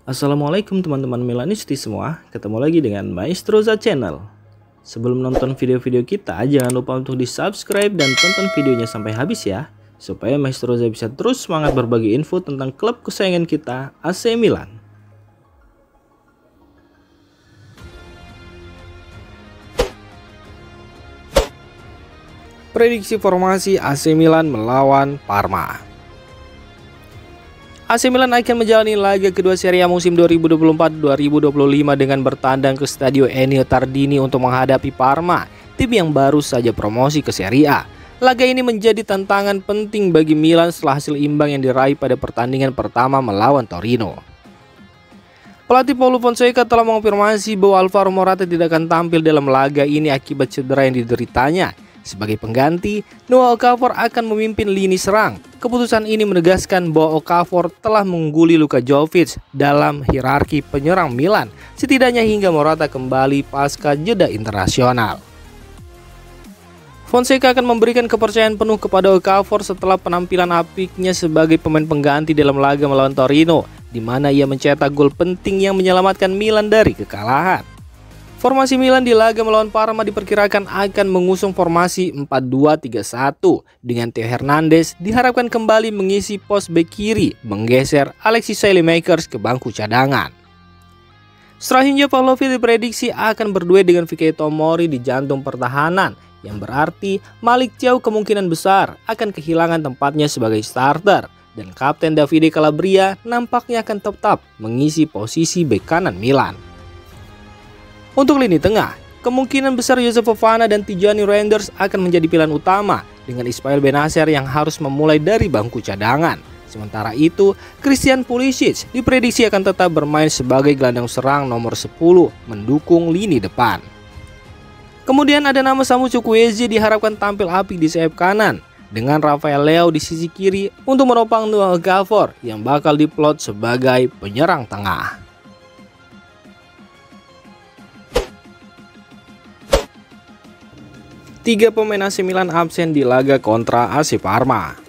Assalamualaikum teman-teman Milanisti semua, ketemu lagi dengan Maestroza Channel. Sebelum nonton video-video kita, jangan lupa untuk di subscribe dan tonton videonya sampai habis ya, supaya Maestroza bisa terus semangat berbagi info tentang klub kesayangan kita, AC Milan. Prediksi formasi AC Milan melawan Parma. AC Milan akan menjalani laga kedua Serie A musim 2024-2025 dengan bertandang ke Stadio Ennio Tardini untuk menghadapi Parma, tim yang baru saja promosi ke Serie A. Laga ini menjadi tantangan penting bagi Milan setelah hasil imbang yang diraih pada pertandingan pertama melawan Torino. Pelatih Paulo Fonseca telah mengonfirmasi bahwa Alvaro Morata tidak akan tampil dalam laga ini akibat cedera yang dideritanya. Sebagai pengganti, Noah Okafor akan memimpin lini serang. Keputusan ini menegaskan bahwa Okafor telah mengungguli Luka Jovic dalam hierarki penyerang Milan, setidaknya hingga Morata kembali pasca jeda internasional. Fonseca akan memberikan kepercayaan penuh kepada Okafor setelah penampilan apiknya sebagai pemain pengganti dalam laga melawan Torino, di mana ia mencetak gol penting yang menyelamatkan Milan dari kekalahan. Formasi Milan di laga melawan Parma diperkirakan akan mengusung formasi 4-2-3-1 dengan Theo Hernandez diharapkan kembali mengisi pos bek kiri, menggeser Alexis Saelemaekers ke bangku cadangan. Strahinja Pavlovic diprediksi akan berduet dengan Fikayo Tomori di jantung pertahanan, yang berarti Malik Thiaw kemungkinan besar akan kehilangan tempatnya sebagai starter, dan Kapten Davide Calabria nampaknya akan tetap mengisi posisi bek kanan Milan. Untuk lini tengah, kemungkinan besar Joseph Fofana dan Tijani Reinders akan menjadi pilihan utama dengan Ismail Benacer yang harus memulai dari bangku cadangan. Sementara itu, Christian Pulisic diprediksi akan tetap bermain sebagai gelandang serang nomor 10 mendukung lini depan. Kemudian ada nama Samu Chukwueze diharapkan tampil apik di sayap kanan dengan Rafael Leao di sisi kiri untuk menopang Noah Okafor yang bakal diplot sebagai penyerang tengah. Tiga pemain AC Milan absen di laga kontra AC Parma.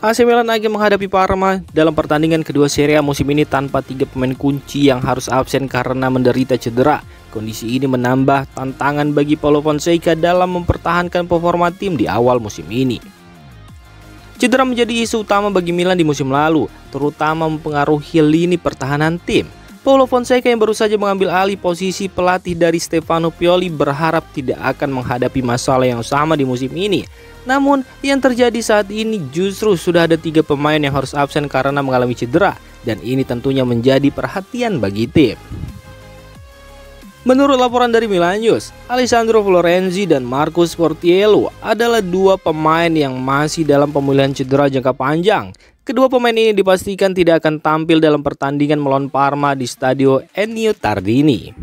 AC Milan akan menghadapi Parma dalam pertandingan kedua Serie A musim ini tanpa tiga pemain kunci yang harus absen karena menderita cedera. Kondisi ini menambah tantangan bagi Paulo Fonseca dalam mempertahankan performa tim di awal musim ini. Cedera menjadi isu utama bagi Milan di musim lalu, terutama mempengaruhi lini pertahanan tim. Paulo Fonseca yang baru saja mengambil alih posisi pelatih dari Stefano Pioli berharap tidak akan menghadapi masalah yang sama di musim ini. Namun yang terjadi saat ini justru sudah ada tiga pemain yang harus absen karena mengalami cedera, dan ini tentunya menjadi perhatian bagi tim. Menurut laporan dari Milan News, Alessandro Florenzi dan Marcus Portiello adalah dua pemain yang masih dalam pemulihan cedera jangka panjang. Kedua pemain ini dipastikan tidak akan tampil dalam pertandingan melawan Parma di Stadio Ennio Tardini.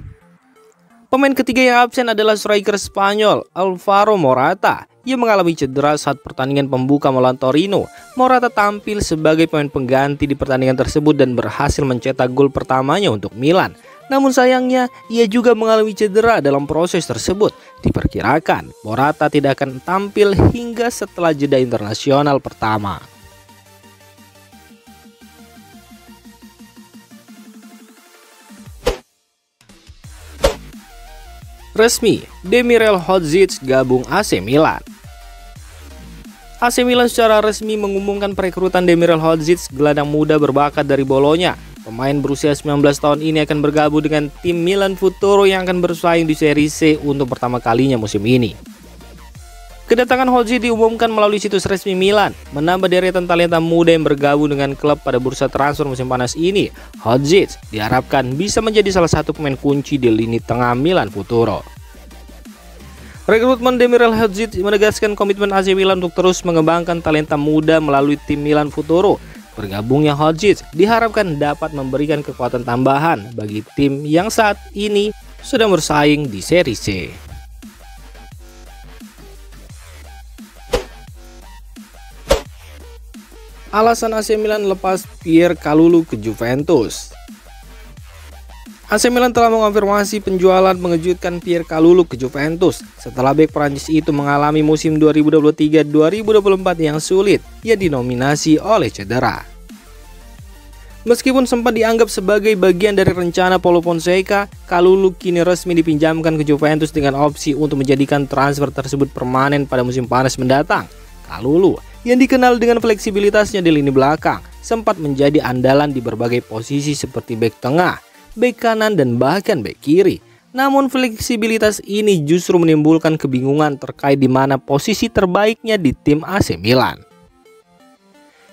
Pemain ketiga yang absen adalah striker Spanyol Alvaro Morata. Ia mengalami cedera saat pertandingan pembuka melawan Torino. Morata tampil sebagai pemain pengganti di pertandingan tersebut dan berhasil mencetak gol pertamanya untuk Milan. Namun sayangnya, ia juga mengalami cedera dalam proses tersebut. Diperkirakan Morata tidak akan tampil hingga setelah jeda internasional pertama. Resmi, Demirel Hodzic gabung AC Milan. AC Milan secara resmi mengumumkan perekrutan Demirel Hodzic, gelandang muda berbakat dari Bolonya. Pemain berusia 19 tahun ini akan bergabung dengan tim Milan Futuro yang akan bersaing di Serie C untuk pertama kalinya musim ini. Kedatangan Hodzic diumumkan melalui situs resmi Milan, menambah deretan talenta muda yang bergabung dengan klub pada bursa transfer musim panas ini. Hodzic diharapkan bisa menjadi salah satu pemain kunci di lini tengah Milan Futuro. Rekrutmen Demirel Hodzic menegaskan komitmen AC Milan untuk terus mengembangkan talenta muda melalui tim Milan Futuro. Bergabungnya Hodzic diharapkan dapat memberikan kekuatan tambahan bagi tim yang saat ini sedang bersaing di Serie C. Alasan AC Milan lepas Pierre Kalulu ke Juventus. AC Milan telah mengonfirmasi penjualan mengejutkan Pierre Kalulu ke Juventus setelah bek Prancis itu mengalami musim 2023-2024 yang sulit. Ia dinominasi oleh cedera. Meskipun sempat dianggap sebagai bagian dari rencana Paulo Fonseca, Kalulu kini resmi dipinjamkan ke Juventus dengan opsi untuk menjadikan transfer tersebut permanen pada musim panas mendatang. Kalulu, yang dikenal dengan fleksibilitasnya di lini belakang, sempat menjadi andalan di berbagai posisi seperti bek tengah, bek kanan, dan bahkan bek kiri. Namun fleksibilitas ini justru menimbulkan kebingungan terkait di mana posisi terbaiknya di tim AC Milan.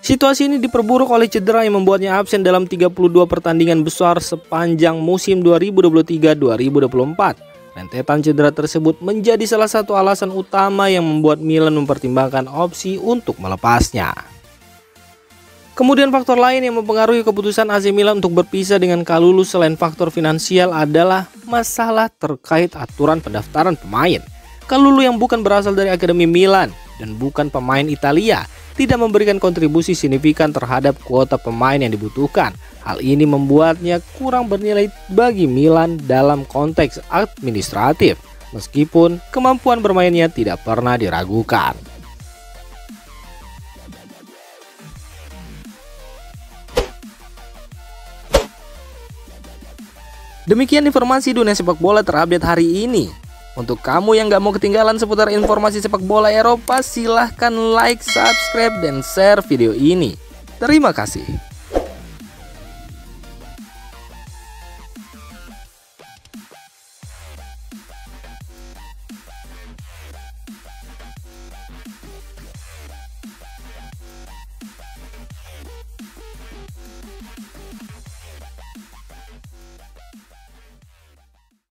Situasi ini diperburuk oleh cedera yang membuatnya absen dalam 32 pertandingan besar sepanjang musim 2023-2024. Rentetan cedera tersebut menjadi salah satu alasan utama yang membuat Milan mempertimbangkan opsi untuk melepasnya. Kemudian faktor lain yang mempengaruhi keputusan AC Milan untuk berpisah dengan Kalulu selain faktor finansial adalah masalah terkait aturan pendaftaran pemain. Kalulu yang bukan berasal dari Akademi Milan dan bukan pemain Italia tidak memberikan kontribusi signifikan terhadap kuota pemain yang dibutuhkan. Hal ini membuatnya kurang bernilai bagi Milan dalam konteks administratif, meskipun kemampuan bermainnya tidak pernah diragukan. Demikian informasi dunia sepak bola terupdate hari ini. Untuk kamu yang gak mau ketinggalan seputar informasi sepak bola Eropa, silahkan like, subscribe, dan share video ini. Terima kasih.